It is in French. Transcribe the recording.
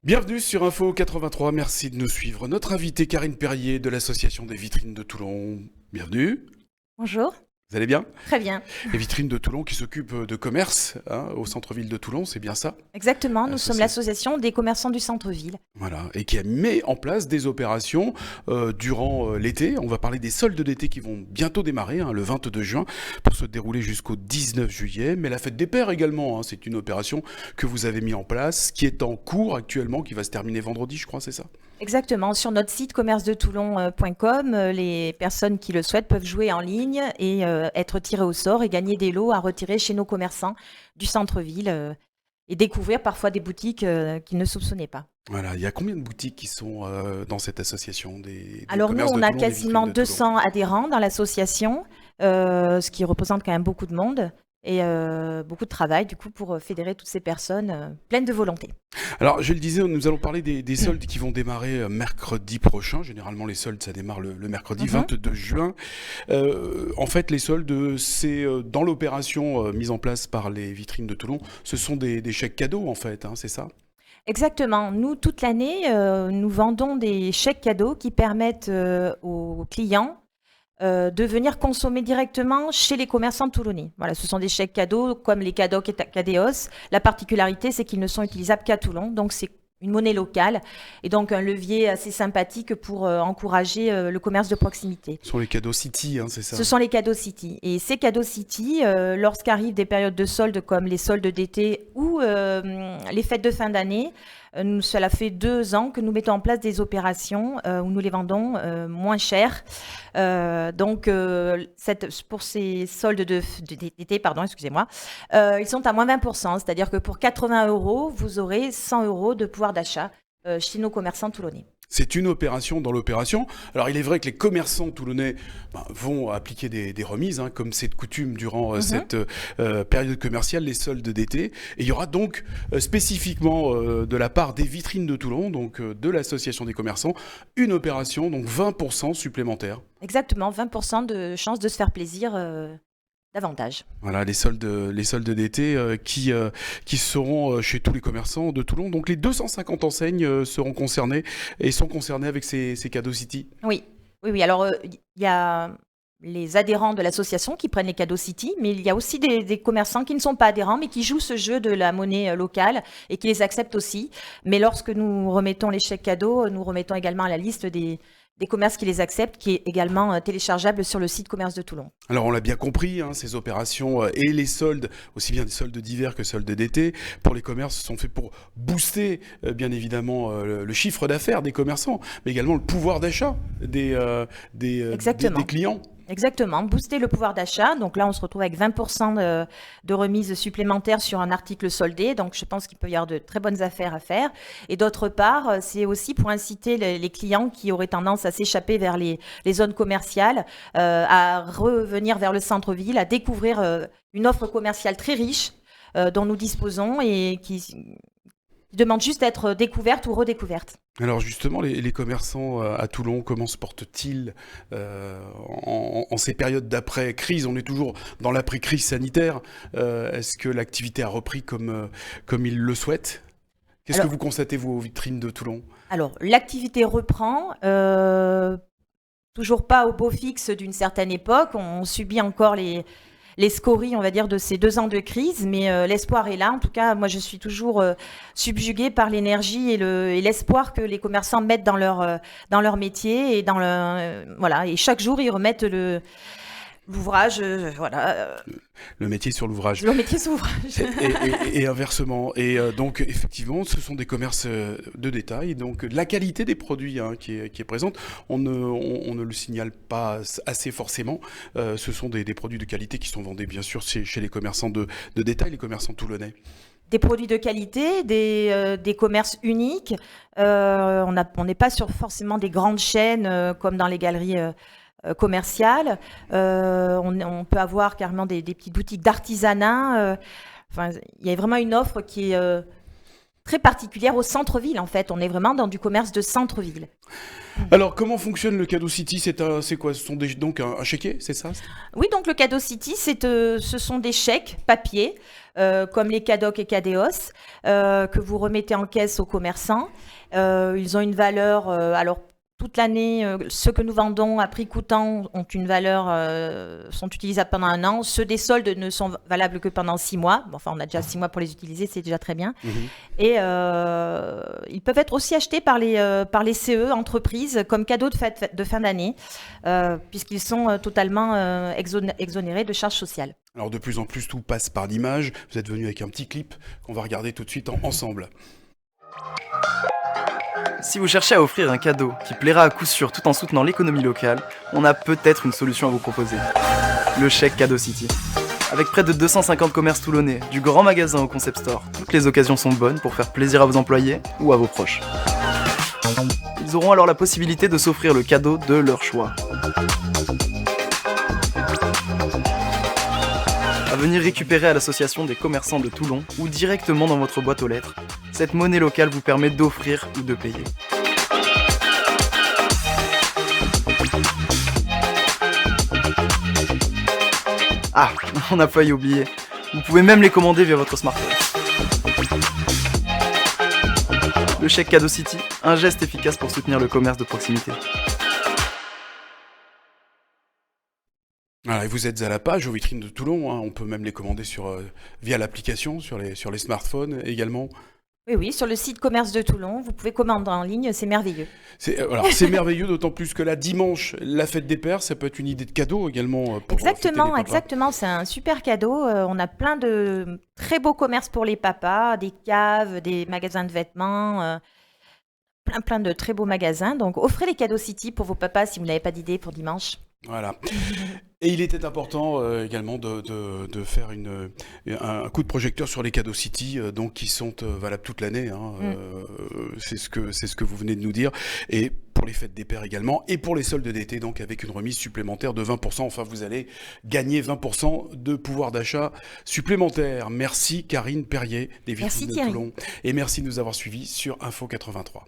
Bienvenue sur Info 83, merci de nous suivre. Notre invitée Karine Perrier de l'Association des Vitrines de Toulon. Bienvenue. Bonjour. Vous allez bien? Très bien. Les Vitrines de Toulon qui s'occupent de commerce au centre-ville de Toulon, c'est bien ça? Exactement, nous sommes l'association des commerçants du centre-ville. Voilà, et qui a mis en place des opérations durant l'été. On va parler des soldes d'été qui vont bientôt démarrer, le 22 juin, pour se dérouler jusqu'au 19 juillet. Mais la fête des pères également, c'est une opération que vous avez mis en place, qui est en cours actuellement, qui va se terminer vendredi, je crois, c'est ça? Exactement, sur notre site commercedetoulon.com, les personnes qui le souhaitent peuvent jouer en ligne et être tirées au sort et gagner des lots à retirer chez nos commerçants du centre-ville et découvrir parfois des boutiques qu'ils ne soupçonnaient pas. Voilà, il y a combien de boutiques qui sont dans cette association Alors nous, on a quasiment 200 adhérents dans l'association, ce qui représente quand même beaucoup de monde et beaucoup de travail du coup pour fédérer toutes ces personnes pleines de volonté. Alors, je le disais, nous allons parler des soldes qui vont démarrer mercredi prochain. Généralement, les soldes, ça démarre le mercredi 22 juin. En fait, les soldes, c'est dans l'opération mise en place par les Vitrines de Toulon. Ce sont des chèques cadeaux, en fait, c'est ça? Exactement. Nous, toute l'année, nous vendons des chèques cadeaux qui permettent aux clients de venir consommer directement chez les commerçants toulonnais. Voilà, ce sont des chèques cadeaux comme les Cadoc et Cadeos. La particularité, c'est qu'ils ne sont utilisables qu'à Toulon, donc c'est une monnaie locale et donc un levier assez sympathique pour encourager le commerce de proximité. Ce sont les cadeaux City, c'est ça? Ce sont les cadeaux City. Et ces cadeaux City, lorsqu'arrivent des périodes de soldes comme les soldes d'été ou les fêtes de fin d'année, cela fait 2 ans que nous mettons en place des opérations où nous les vendons moins cher. Donc, pour ces soldes d'été, excusez-moi, ils sont à moins 20%. C'est-à-dire que pour 80 €, vous aurez 100 € de pouvoir d'achat chez nos commerçants toulonnais. C'est une opération dans l'opération. Alors, il est vrai que les commerçants toulonnais vont appliquer des remises, comme c'est de coutume durant cette période commerciale, les soldes d'été. Et il y aura donc spécifiquement de la part des Vitrines de Toulon, donc de l'association des commerçants, une opération, donc 20% supplémentaire. Exactement, 20% de chance de se faire plaisir davantage. Voilà, les soldes d'été qui seront chez tous les commerçants de Toulon. Donc les 250 enseignes seront concernées et sont concernées avec ces cadeaux City. Oui. Alors, il y a les adhérents de l'association qui prennent les cadeaux City, mais il y a aussi des commerçants qui ne sont pas adhérents, mais qui jouent ce jeu de la monnaie locale et qui les acceptent aussi. Mais lorsque nous remettons les chèques cadeaux, nous remettons également la liste des commerces qui les acceptent, qui est également téléchargeable sur le site Commerce de Toulon. Alors on l'a bien compris, ces opérations et les soldes, aussi bien des soldes d'hiver que soldes d'été, pour les commerces sont faits pour booster bien évidemment le chiffre d'affaires des commerçants, mais également le pouvoir d'achat des clients. Exactement, booster le pouvoir d'achat. Donc là, on se retrouve avec 20% de remise supplémentaire sur un article soldé. Donc je pense qu'il peut y avoir de très bonnes affaires à faire. Et d'autre part, c'est aussi pour inciter les clients qui auraient tendance à s'échapper vers les zones commerciales, à revenir vers le centre-ville, à découvrir une offre commerciale très riche dont nous disposons et qui demande juste à être découverte ou redécouverte. Alors justement, les commerçants à Toulon, comment se portent-ils en ces périodes d'après-crise? On est toujours dans l'après-crise sanitaire. Est-ce que l'activité a repris comme ils le souhaitent? Qu'est-ce que vous constatez, vous, aux Vitrines de Toulon? Alors, l'activité reprend. Toujours pas au beau fixe d'une certaine époque. On subit encore les scories, on va dire, de ces 2 ans de crise, mais l'espoir est là. En tout cas, moi, je suis toujours subjuguée par l'énergie et l'espoir que les commerçants mettent dans leur métier et voilà. Et chaque jour, ils remettent l'ouvrage, voilà. Le métier sur l'ouvrage. Le métier sur l'ouvrage. Et inversement. Et donc, effectivement, ce sont des commerces de détail. Donc, la qualité des produits qui est présente, on ne le signale pas assez forcément. Ce sont des produits de qualité qui sont vendus, bien sûr, chez les commerçants de détail, les commerçants toulonnais. Des produits de qualité, des commerces uniques. On n'est pas sur forcément des grandes chaînes comme dans les galeries commerciales. On peut avoir carrément des petites boutiques d'artisanat. Il y a vraiment une offre qui est très particulière au centre-ville, en fait. On est vraiment dans du commerce de centre-ville. Alors, comment fonctionne le Cadeau City? C'est quoi? Ce sont donc un chéquier, c'est ça? Oui, donc le Cadeau City, ce sont des chèques papier, comme les Cadoc et Cadéos, que vous remettez en caisse aux commerçants. Ils ont une valeur, alors toute l'année, ceux que nous vendons à prix coûtant ont une valeur, sont utilisables pendant 1 an. Ceux des soldes ne sont valables que pendant 6 mois. Bon, enfin, on a déjà 6 mois pour les utiliser, c'est déjà très bien. Mhm. Et ils peuvent être aussi achetés par les CE, entreprises, comme cadeau de fin d'année, puisqu'ils sont totalement exonérés de charges sociales. Alors, de plus en plus, tout passe par l'image. Vous êtes venu avec un petit clip qu'on va regarder tout de suite ensemble. Si vous cherchez à offrir un cadeau qui plaira à coup sûr tout en soutenant l'économie locale, on a peut-être une solution à vous proposer. Le chèque Cadeau City. Avec près de 250 commerces toulonnais, du grand magasin au concept store, toutes les occasions sont bonnes pour faire plaisir à vos employés ou à vos proches. Ils auront alors la possibilité de s'offrir le cadeau de leur choix. À venir récupérer à l'association des commerçants de Toulon ou directement dans votre boîte aux lettres, cette monnaie locale vous permet d'offrir ou de payer. Ah, on n'a failli oublier. Vous pouvez même les commander via votre smartphone. Le chèque Cadeau City, un geste efficace pour soutenir le commerce de proximité. Voilà, et vous êtes à la page aux vitrines de Toulon, hein. On peut même les commander via l'application sur les smartphones également. Oui, oui, sur le site Commerce de Toulon, vous pouvez commander en ligne, c'est merveilleux. C'est merveilleux, d'autant plus que là, dimanche, la fête des pères, ça peut être une idée de cadeau également pour fêter les Exactement, papas. exactement, c'est un super cadeau. On a plein de très beaux commerces pour les papas, des caves, des magasins de vêtements, plein de très beaux magasins. Donc offrez les Cadeaux City pour vos papas si vous n'avez pas d'idée pour dimanche. Voilà. Et il était important également de faire un coup de projecteur sur les Cadeaux City, donc qui sont valables toute l'année, hein. C'est ce que vous venez de nous dire. Et pour les fêtes des pères également, et pour les soldes d'été, donc avec une remise supplémentaire de 20%. Enfin, vous allez gagner 20% de pouvoir d'achat supplémentaire. Merci Karine Perrier des Merci Vitrines de Thierry. Toulon. Et merci de nous avoir suivis sur Info 83.